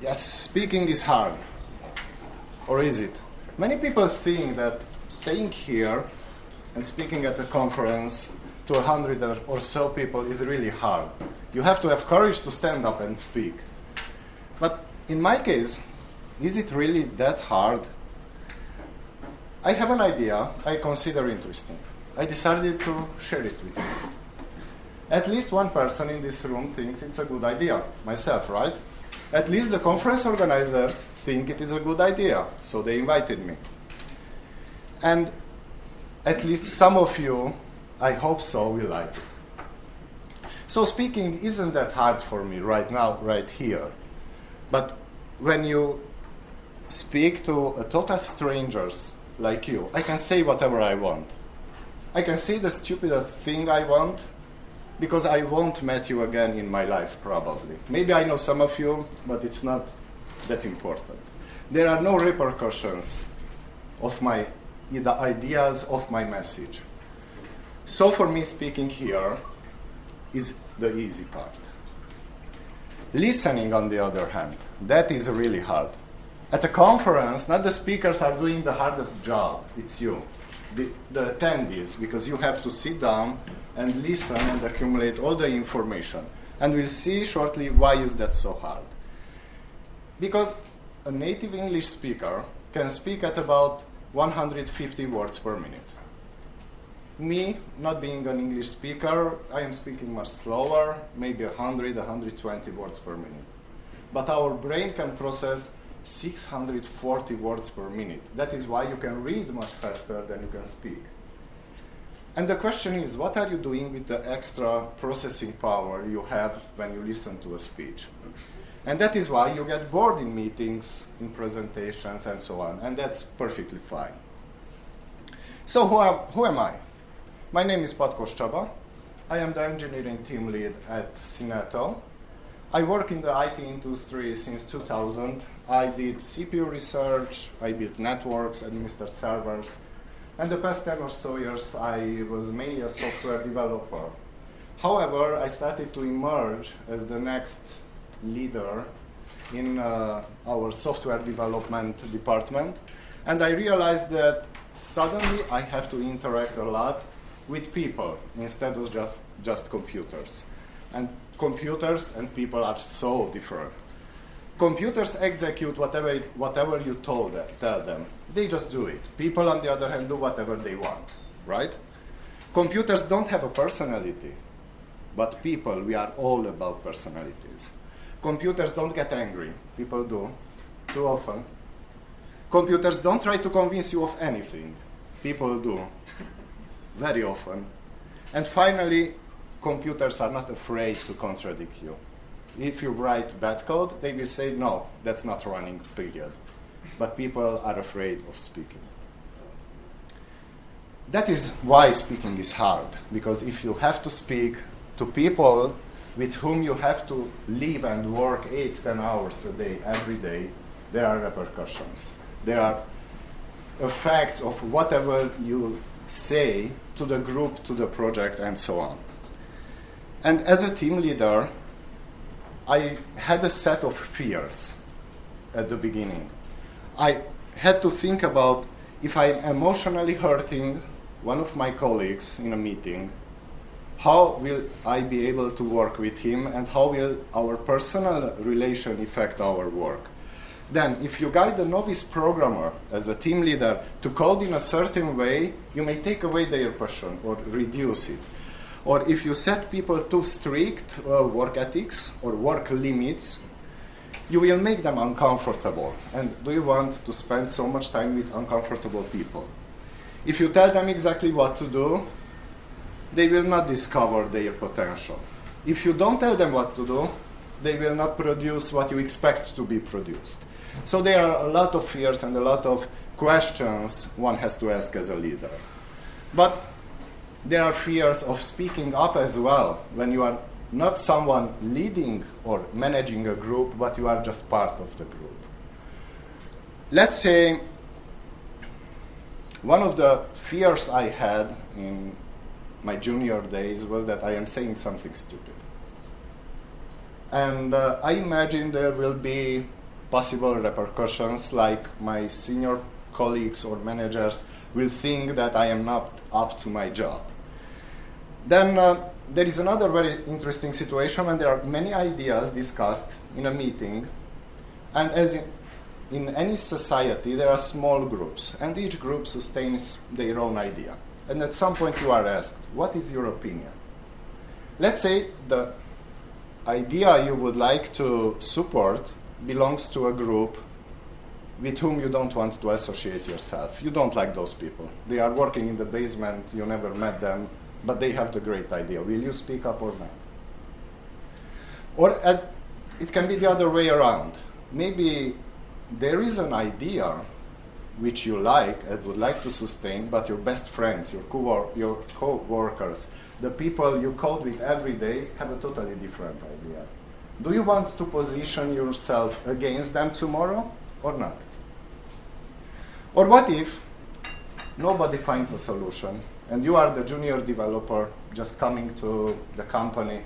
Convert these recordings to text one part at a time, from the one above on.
Yes, speaking is hard. Or is it? Many people think that staying here and speaking at a conference to 100 or so people is really hard. You have to have courage to stand up and speak. But in my case, is it really that hard? I have an idea I consider interesting. I decided to share it with you. At least one person in this room thinks it's a good idea. Myself, right? At least the conference organizers think it is a good idea, so they invited me. And at least some of you, I hope so, will like it. So speaking isn't that hard for me right now, right here. But when you speak to a total strangers like you, I can say whatever I want. I can say the stupidest thing I want because I won't meet you again in my life, probably. Maybe I know some of you, but it's not that important. There are no repercussions of the ideas of my message. So for me, speaking here is the easy part. Listening, on the other hand, that is really hard. At a conference, not the speakers are doing the hardest job, it's you, the attendees, because you have to sit down and listen and accumulate all the information. And we'll see shortly why is that so hard. Because a native English speaker can speak at about 150 words per minute. Me, not being an English speaker, I am speaking much slower, maybe 100, 120 words per minute. But our brain can process 640 words per minute. That is why you can read much faster than you can speak. And the question is, what are you doing with the extra processing power you have when you listen to a speech? And that is why you get bored in meetings, in presentations, and so on. And that's perfectly fine. So who am I? My name is Patkos Csaba. I am the engineering team lead at Syneto. I work in the IT industry since 2000. I did CPU research, I built networks, administered servers, and the past 10 or so years I was mainly a software developer. However, I started to emerge as the next leader in our software development department, and I realized that suddenly I have to interact a lot with people instead of just computers. And computers and people are so different. Computers execute whatever you tell them. They just do it. People, on the other hand, do whatever they want, right? Computers don't have a personality, but people, we are all about personalities. Computers don't get angry. People do, too often. Computers don't try to convince you of anything. People do, very often. And finally, computers are not afraid to contradict you. If you write bad code, they will say, no, that's not running, period. But people are afraid of speaking. That is why speaking is hard, because if you have to speak to people with whom you have to live and work 8-10 hours a day, every day, there are repercussions. There are effects of whatever you say to the group, to the project, and so on. And as a team leader, I had a set of fears at the beginning. I had to think about if I'm emotionally hurting one of my colleagues in a meeting, how will I be able to work with him and how will our personal relation affect our work? Then, if you guide a novice programmer as a team leader to code in a certain way, you may take away their passion or reduce it. Or if you set people too strict work ethics or work limits, you will make them uncomfortable. And do you want to spend so much time with uncomfortable people? If you tell them exactly what to do, they will not discover their potential. If you don't tell them what to do, they will not produce what you expect to be produced. So there are a lot of fears and a lot of questions one has to ask as a leader. But there are fears of speaking up as well when you are not someone leading or managing a group, but you are just part of the group. Let's say one of the fears I had in my junior days was that I am saying something stupid. And I imagine there will be possible repercussions, like my senior colleagues or managers will think that I am not up to my job. Then there is another very interesting situation when there are many ideas discussed in a meeting, and as in any society, there are small groups, and each group sustains their own idea. And at some point you are asked, what is your opinion? Let's say the idea you would like to support belongs to a group with whom you don't want to associate yourself. You don't like those people. They are working in the basement, you never met them, but they have the great idea. Will you speak up or not? Or it can be the other way around. Maybe there is an idea which you like and would like to sustain, but your best friends, your co-workers, the people you code with every day have a totally different idea. Do you want to position yourself against them tomorrow or not? Or what if nobody finds a solution and you are the junior developer just coming to the company?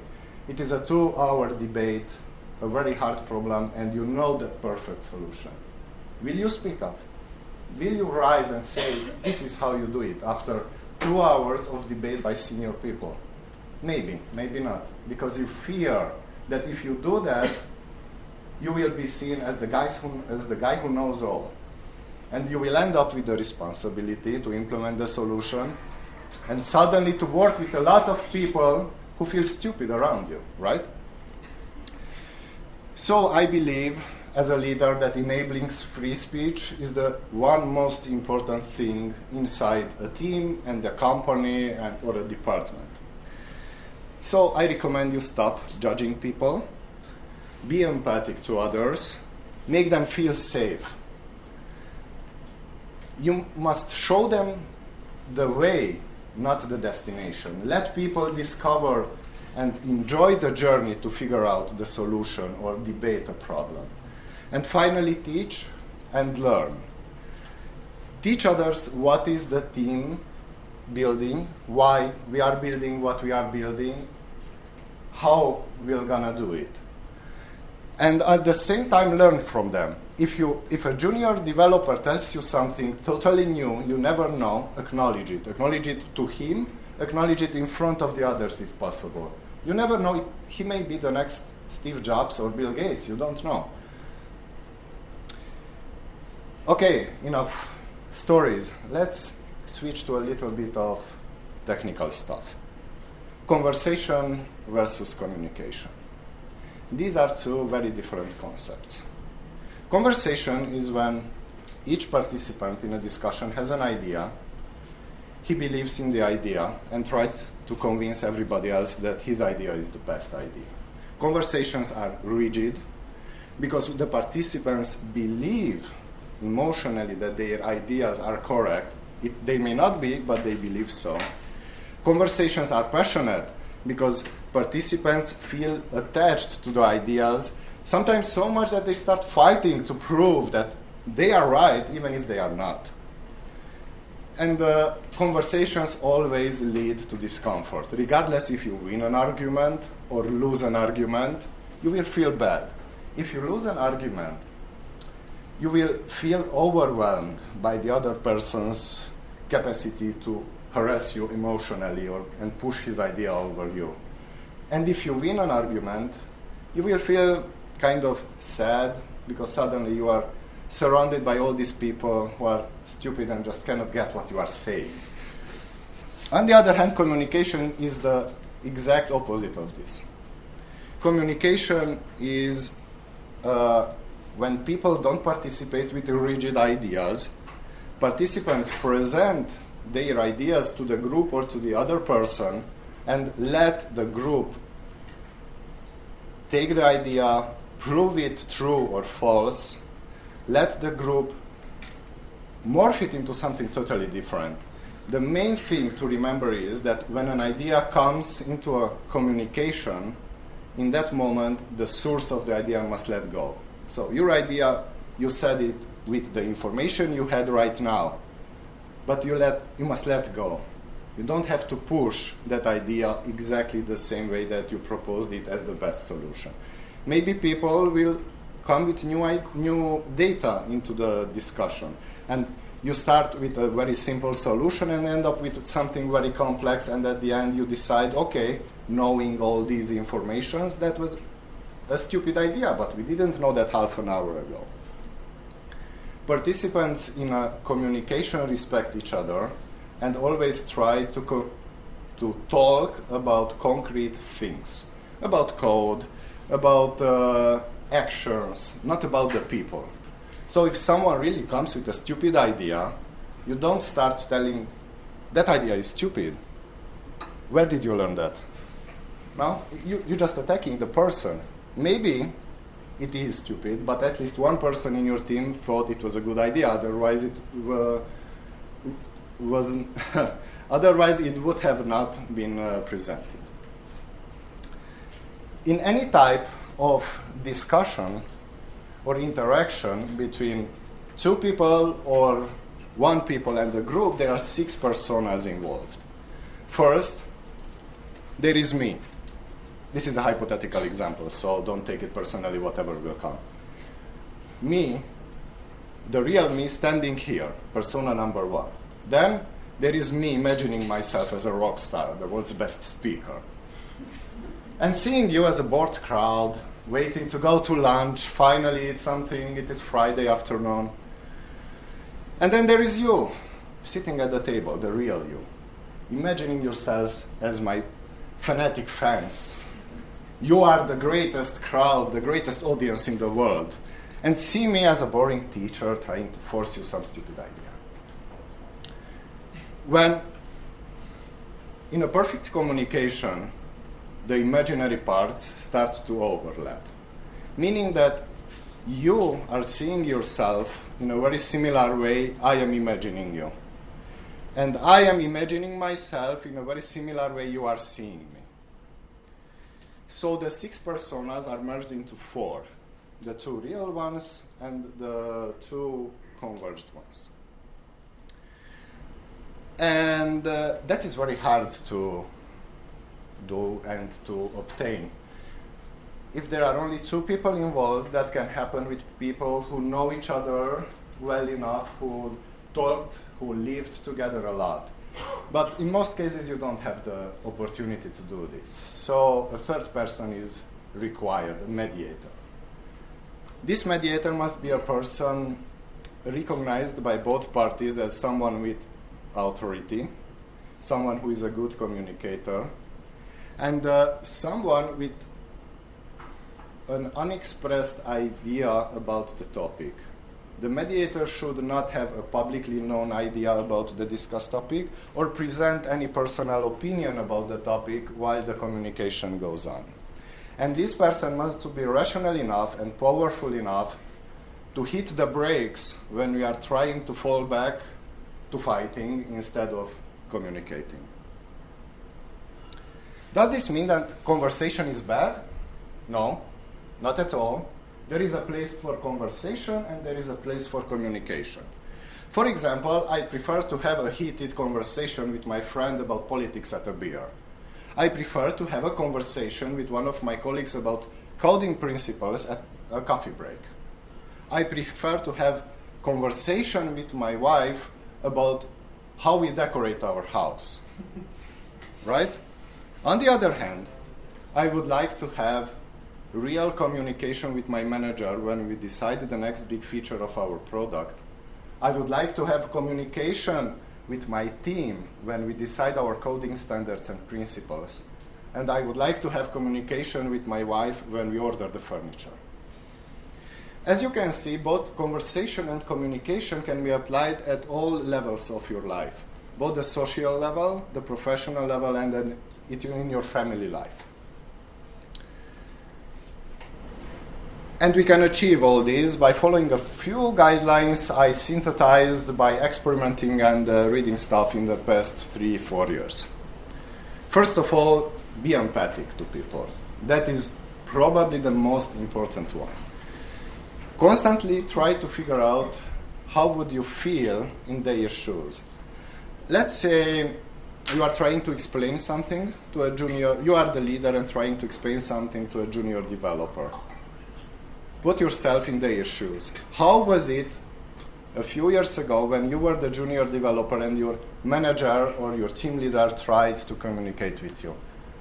It is a 2-hour debate, a very hard problem, and you know the perfect solution. Will you speak up? Will you rise and say, this is how you do it, after 2 hours of debate by senior people? Maybe, maybe not. Because you fear that if you do that, you will be seen as the guy who knows all. And you will end up with the responsibility to implement the solution and suddenly to work with a lot of people who feel stupid around you, right? So I believe, as a leader, that enabling free speech is the one most important thing inside a team and a company or a department. So I recommend you stop judging people, be empathic to others, make them feel safe. You must show them the way, not the destination. Let people discover and enjoy the journey to figure out the solution or debate a problem. And finally, teach and learn. Teach others what is the team building, why we are building what we are building, how we're gonna do it. And at the same time, learn from them. If a junior developer tells you something totally new, you never know, acknowledge it. Acknowledge it to him, acknowledge it in front of the others if possible. You never know, he may be the next Steve Jobs or Bill Gates, you don't know. Okay, enough stories. Let's switch to a little bit of technical stuff. Conversation versus communication. These are two very different concepts. Conversation is when each participant in a discussion has an idea, he believes in the idea, and tries to convince everybody else that his idea is the best idea. Conversations are rigid because the participants believe emotionally that their ideas are correct. They may not be, but they believe so. Conversations are passionate because participants feel attached to the ideas, sometimes so much that they start fighting to prove that they are right, even if they are not. And conversations always lead to discomfort. Regardless if you win an argument or lose an argument, you will feel bad. If you lose an argument, you will feel overwhelmed by the other person's capacity to harass you emotionally and push his idea over you. And if you win an argument, you will feel kind of sad because suddenly you are surrounded by all these people who are stupid and just cannot get what you are saying. On the other hand, communication is the exact opposite of this. Communication is when people don't participate with the rigid ideas, participants present their ideas to the group or to the other person and let the group take the idea, prove it true or false, let the group morph it into something totally different. The main thing to remember is that when an idea comes into a communication, in that moment, the source of the idea must let go. So your idea, you said it with the information you had right now, but you must let go. You don't have to push that idea exactly the same way that you proposed it as the best solution. Maybe people will come with new data into the discussion. And you start with a very simple solution and end up with something very complex, and at the end you decide, okay, knowing all these informations, that was a stupid idea, but we didn't know that half an hour ago. Participants in a communication respect each other and always try to talk about concrete things, about code, about actions, not about the people. So if someone really comes with a stupid idea, you don't start telling, that idea is stupid. Where did you learn that? No, you're just attacking the person. Maybe it is stupid, but at least one person in your team thought it was a good idea. Otherwise, it wasn't. Otherwise, it would have not been presented. In any type of discussion or interaction between two people or one people and a group, there are 6 personas involved. First, there is me. This is a hypothetical example, so don't take it personally, whatever will come. Me, the real me, standing here, persona number 1. Then there is me imagining myself as a rock star, the world's best speaker. And seeing you as a bored crowd, waiting to go to lunch, finally eat something, it is Friday afternoon. And then there is you, sitting at the table, the real you, imagining yourself as my fanatic fans. You are the greatest crowd, the greatest audience in the world. And see me as a boring teacher trying to force you some stupid idea. When, in a perfect communication, the imaginary parts start to overlap, meaning that you are seeing yourself in a very similar way I am imagining you. And I am imagining myself in a very similar way you are seeing me. So the 6 personas are merged into 4, the 2 real ones and the 2 converged ones. And that is very hard to do and to obtain. If there are only 2 people involved, that can happen with people who know each other well enough, who talked, who lived together a lot. But in most cases, you don't have the opportunity to do this. So a 3rd person is required, a mediator. This mediator must be a person recognized by both parties as someone with authority, someone who is a good communicator, and someone with an unexpressed idea about the topic. The mediator should not have a publicly known idea about the discussed topic or present any personal opinion about the topic while the communication goes on. And this person must be rational enough and powerful enough to hit the brakes when we are trying to fall back to fighting instead of communicating. Does this mean that conversation is bad? No, not at all. There is a place for conversation and there is a place for communication. For example, I prefer to have a heated conversation with my friend about politics at a beer. I prefer to have a conversation with one of my colleagues about coding principles at a coffee break. I prefer to have conversation with my wife about how we decorate our house. Right? On the other hand, I would like to have real communication with my manager when we decide the next big feature of our product. I would like to have communication with my team when we decide our coding standards and principles. And I would like to have communication with my wife when we order the furniture. As you can see, both conversation and communication can be applied at all levels of your life, both the social level, the professional level, and then in your family life. And we can achieve all this by following a few guidelines I synthesized by experimenting and reading stuff in the past 3-4 years. First of all, be empathic to people. That is probably the most important one. Constantly try to figure out how would you feel in their shoes. Let's say you are trying to explain something to a junior, you are the leader and trying to explain something to a junior developer. put yourself in their shoes. How was it a few years ago when you were the junior developer and your manager or your team leader tried to communicate with you?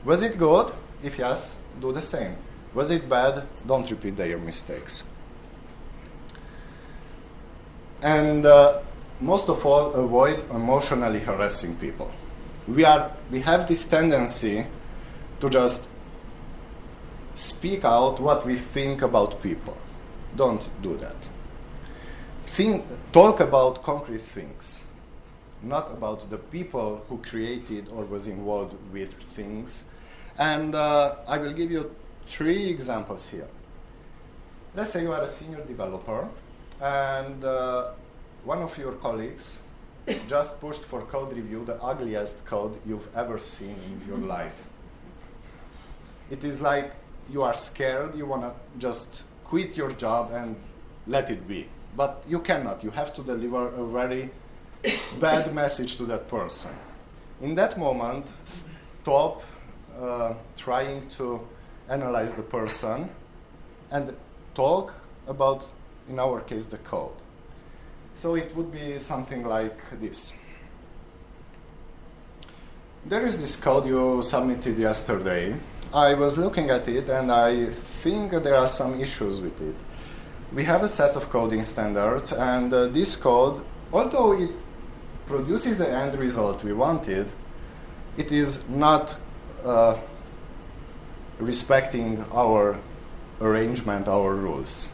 Was it good? If yes, do the same. Was it bad? Don't repeat their mistakes. And most of all, avoid emotionally harassing people. We have this tendency to just speak out what we think about people. Don't do that. Talk about concrete things, not about the people who created or was involved with things. And I will give you 3 examples here. Let's say you are a senior developer and one of your colleagues just pushed for code review the ugliest code you've ever seen in your life. It is like you are scared, you want to just quit your job and let it be. But you cannot. You have to deliver a very bad message to that person. In that moment, stop trying to analyze the person and talk about, in our case, the code. So it would be something like this. There is this code you submitted yesterday. I was looking at it and I think there are some issues with it. We have a set of coding standards and this code, although it produces the end result we wanted, it is not respecting our arrangement, our rules.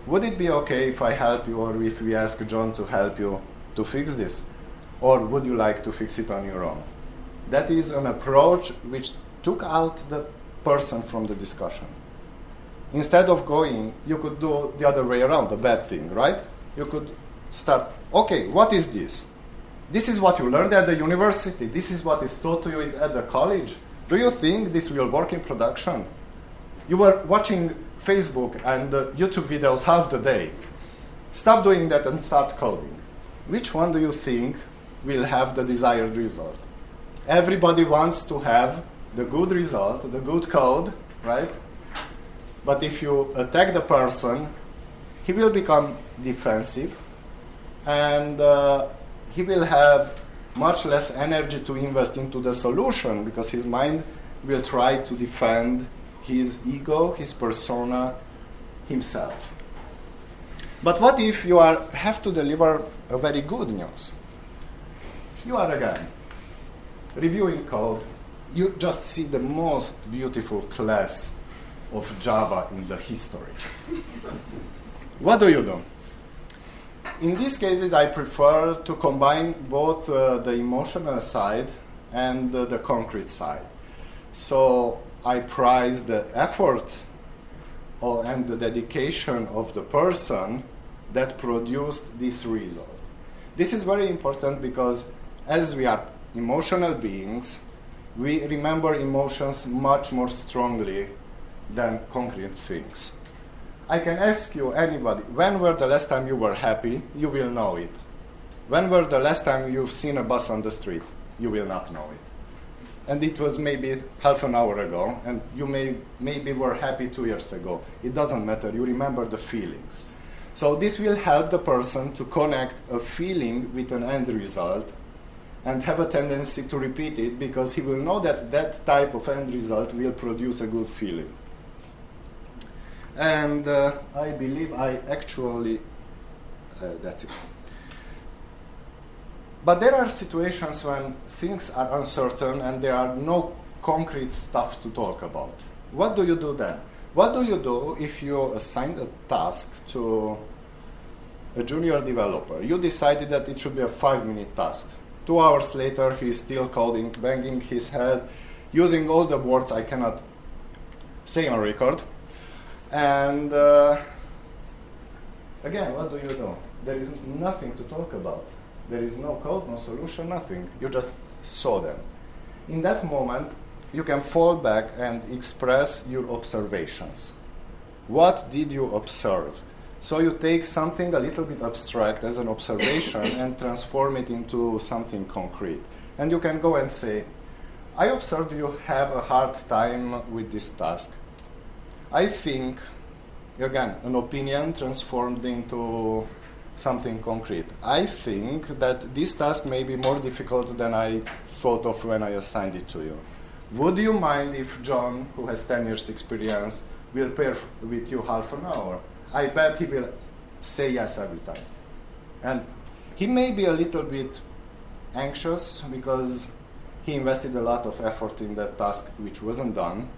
Would it be okay if I help you or if we ask John to help you to fix this? Or would you like to fix it on your own? That is an approach which took out the person from the discussion. Instead of going, you could do the other way around, the bad thing, right? You could start, okay, what is this? This is what you learned at the university. This is what is taught to you at the college. Do you think this will work in production? You were watching Facebook and YouTube videos half the day. Stop doing that and start coding. Which one do you think will have the desired result? Everybody wants to have the good result, the good code, right? But if you attack the person, he will become defensive and he will have much less energy to invest into the solution because his mind will try to defend his ego, his persona, himself. But what if you have to deliver a very good news? You are again reviewing code. You just see the most beautiful class of Java in the history. What do you do? In these cases, I prefer to combine both the emotional side and the concrete side. So I prize the effort and the dedication of the person that produced this result. This is very important because as we are emotional beings, we remember emotions much more strongly than concrete things. I can ask you, anybody, when were the last time you were happy? You will know it. When were the last time you've seen a bus on the street? You will not know it. And it was maybe half an hour ago, and you maybe were happy 2 years ago. It doesn't matter. You remember the feelings. So this will help the person to connect a feeling with an end result and have a tendency to repeat it because he will know that that type of end result will produce a good feeling. And I believe I actually, that's it. But there are situations when things are uncertain and there are no concrete stuff to talk about. What do you do then? What do you do if you assigned a task to a junior developer? You decided that it should be a 5-minute task. 2 hours later, he's still coding, banging his head, using all the words I cannot say on record. And again, what do you do? There is nothing to talk about. There is no code, no solution, nothing. You just saw them. In that moment, you can fall back and express your observations. What did you observe? So you take something a little bit abstract as an observation and transform it into something concrete. And you can go and say, I observed you have a hard time with this task. I think again, an opinion transformed into something concrete. I think that this task may be more difficult than I thought of when I assigned it to you. Would you mind if John, who has 10 years experience, will pair with you half an hour? I bet he will say yes every time. And he may be a little bit anxious because he invested a lot of effort in that task which wasn't done,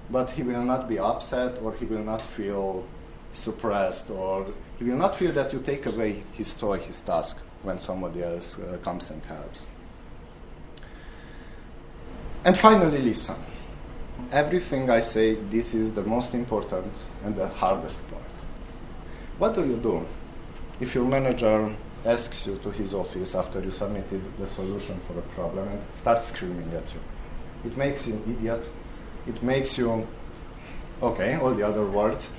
but he will not be upset, or he will not feel suppressed, or he will not feel that you take away his toy, his task, when somebody else comes and helps. And finally, listen. Everything I say, this is the most important and the hardest part. What do you do if your manager asks you to his office after you submitted the solution for a problem and starts screaming at you? It makes you an idiot. It makes you, okay, all the other words.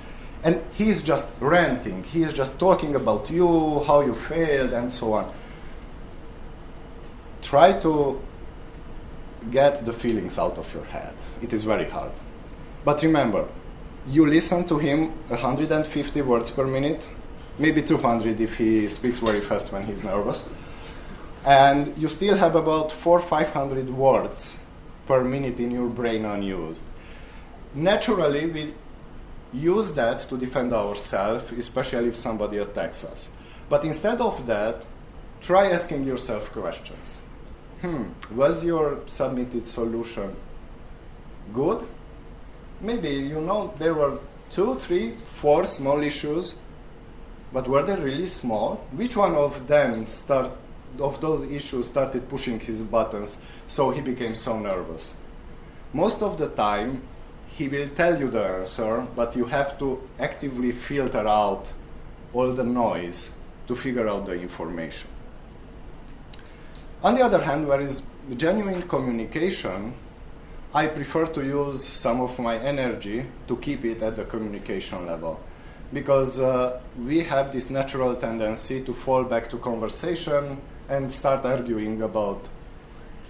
And he is just ranting. He is just talking about you, how you failed, and so on. Try to get the feelings out of your head. It is very hard. But remember, you listen to him 150 words per minute, maybe 200 if he speaks very fast when he's nervous. And you still have about 400-500 words per minute in your brain unused. Naturally, we use that to defend ourselves, especially if somebody attacks us. But instead of that, try asking yourself questions. Was your submitted solution good? Maybe, there were 2, 3, 4 small issues, but were they really small? Which one of them of those issues started pushing his buttons so he became so nervous? Most of the time, he will tell you the answer, but you have to actively filter out all the noise to figure out the information. On the other hand, where is genuine communication, I prefer to use some of my energy to keep it at the communication level, because we have this natural tendency to fall back to conversation and start arguing about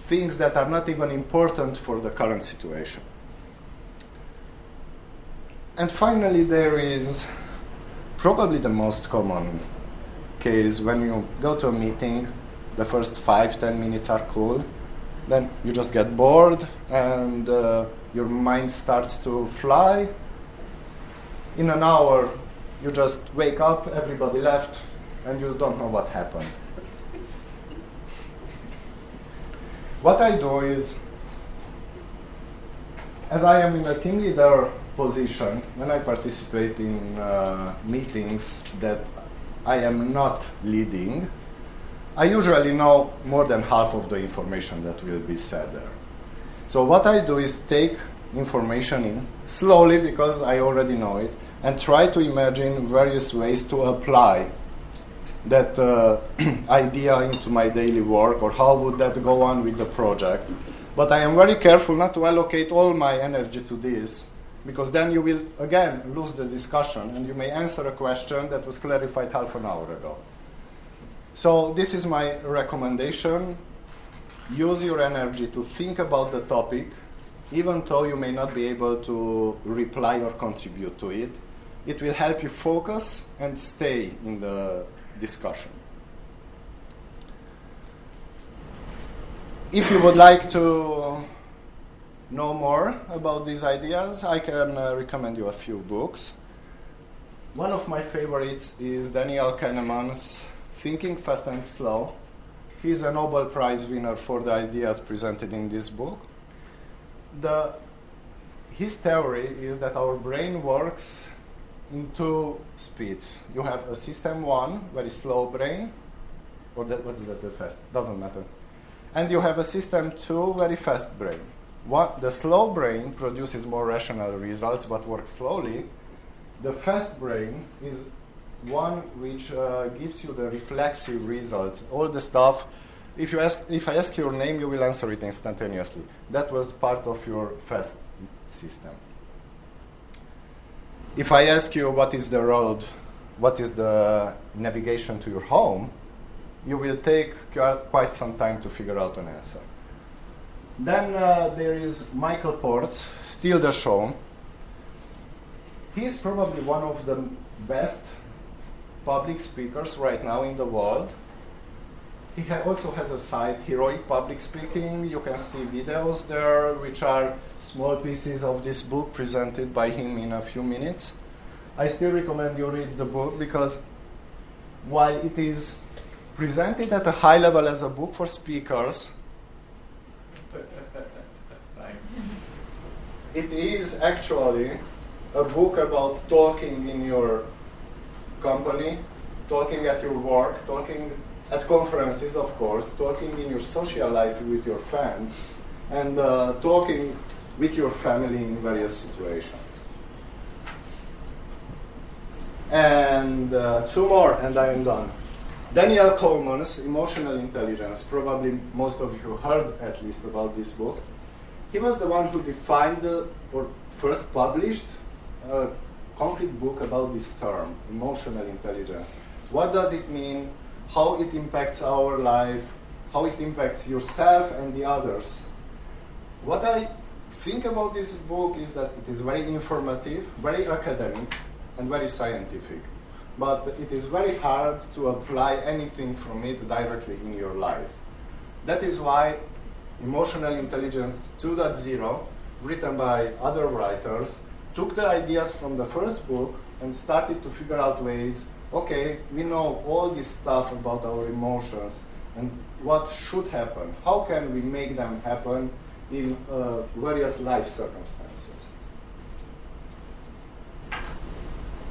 things that are not even important for the current situation. And finally, there is probably the most common case when you go to a meeting. The first 5-10 minutes are cool, then you just get bored and your mind starts to fly. In an hour, you just wake up, everybody left, and you don't know what happened. What I do is, as I am in a team leader position, when I participate in meetings that I am not leading, I usually know more than half of the information that will be said there. So what I do is take information in slowly, because I already know it, and try to imagine various ways to apply that idea into my daily work, or how would that go on with the project. But I am very careful not to allocate all my energy to this, because then you will again lose the discussion and you may answer a question that was clarified half an hour ago. So this is my recommendation. Use your energy to think about the topic, even though you may not be able to reply or contribute to it. It will help you focus and stay in the discussion. If you would like to know more about these ideas, I can recommend you a few books. One of my favorites is Danielle Kahneman's Thinking Fast and Slow. He's a Nobel Prize winner for the ideas presented in this book. His theory is that our brain works in 2 speeds. You have a system 1, very slow brain, or what is that, the fast? Doesn't matter. And you have a system 2, very fast brain. The slow brain produces more rational results but works slowly. The fast brain is one which gives you the reflexive results, all the stuff. If I ask your name, you will answer it instantaneously. That was part of your fast system. If I ask you what is the road, what is the navigation to your home, you will take quite some time to figure out an answer. Then there is Michael Port's Steal the Show. He's probably one of the best public speakers right now in the world. He also has a site, Heroic Public Speaking. You can see videos there, which are small pieces of this book presented by him in a few minutes. I still recommend you read the book because while it is presented at a high level as a book for speakers, it is actually a book about talking in your company, talking at your work, talking at conferences, of course, talking in your social life with your friends, and talking with your family in various situations. And two more, and I am done. Danielle Collins, Emotional Intelligence. Probably most of you heard at least about this book. He was the one who defined or first published a concrete book about this term, emotional intelligence. What does it mean? How it impacts our life? How it impacts yourself and the others? What I think about this book is that it is very informative, very academic, and very scientific. But it is very hard to apply anything from it directly in your life. That is why Emotional Intelligence 2.0, written by other writers, took the ideas from the first book and started to figure out ways, okay, we know all this stuff about our emotions and what should happen. How can we make them happen in various life circumstances?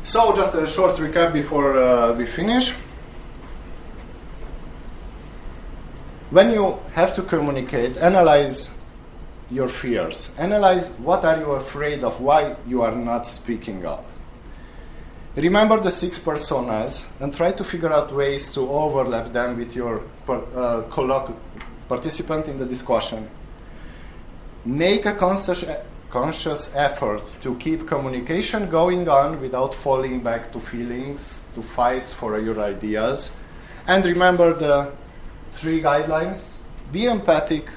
So just a short recap before we finish. When you have to communicate, analyze your fears. Analyze what are you afraid of, why you are not speaking up. Remember the 6 personas and try to figure out ways to overlap them with your participant in the discussion. Make a conscious effort to keep communication going on without falling back to feelings, to fights for your ideas. And remember the 3 guidelines. Be empathic.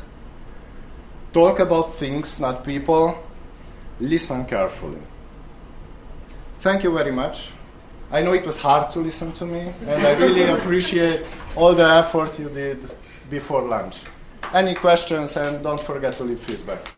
Talk about things, not people. Listen carefully. Thank you very much. I know it was hard to listen to me, and I really appreciate all the effort you did before lunch. Any questions, and don't forget to leave feedback.